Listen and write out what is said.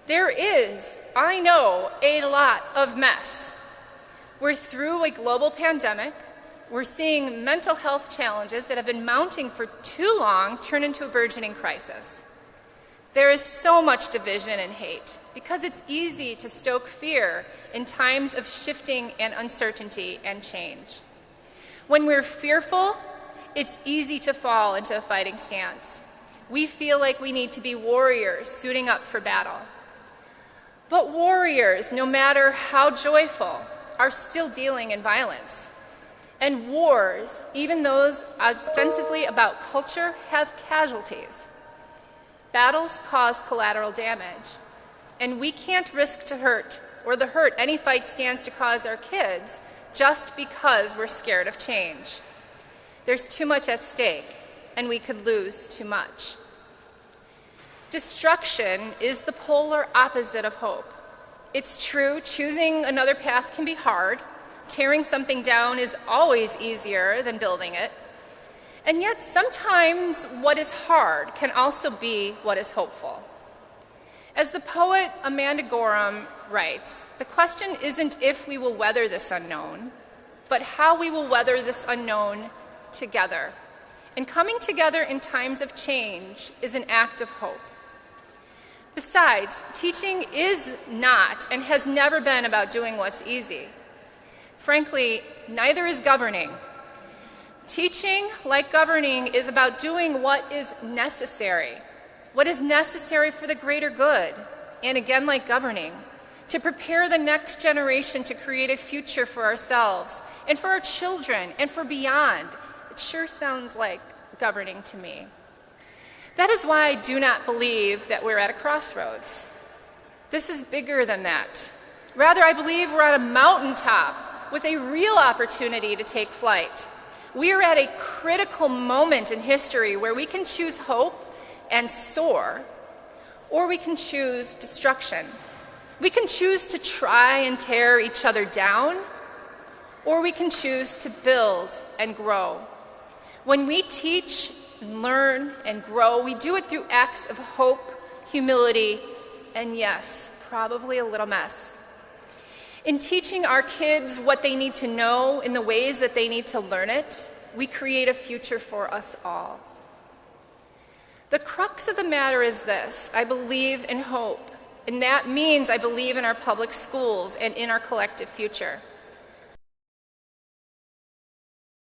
There is, I know, a lot of mess. We're through a global pandemic. We're seeing mental health challenges that have been mounting for too long turn into a burgeoning crisis. There is so much division and hate because it's easy to stoke fear in times of shifting and uncertainty and change. When we're fearful, it's easy to fall into a fighting stance. We feel like we need to be warriors suiting up for battle. But warriors, no matter how joyful, are still dealing in violence. And wars, even those ostensibly about culture, have casualties. Battles cause collateral damage, and we can't risk to hurt or the hurt any fight stands to cause our kids just because we're scared of change. There's too much at stake, and we could lose too much. Destruction is the polar opposite of hope. It's true, choosing another path can be hard. Tearing something down is always easier than building it. And yet sometimes what is hard can also be what is hopeful. As the poet Amanda Gorham writes, the question isn't if we will weather this unknown, but how we will weather this unknown together. And coming together in times of change is an act of hope. Besides, teaching is not and has never been about doing what's easy. Frankly, neither is governing. Teaching, like governing, is about doing what is necessary for the greater good, and again, like governing, to prepare the next generation to create a future for ourselves and for our children and for beyond. It sure sounds like governing to me. That is why I do not believe that we're at a crossroads. This is bigger than that. Rather, I believe we're on a mountaintop with a real opportunity to take flight. We are at a critical moment in history where we can choose hope and soar, or we can choose destruction. We can choose to try and tear each other down, or we can choose to build and grow. When we teach and learn and grow, we do it through acts of hope, humility, and yes, probably a little mess. In teaching our kids what they need to know in the ways that they need to learn it, we create a future for us all. The crux of the matter is this: I believe in hope, and that means I believe in our public schools and in our collective future.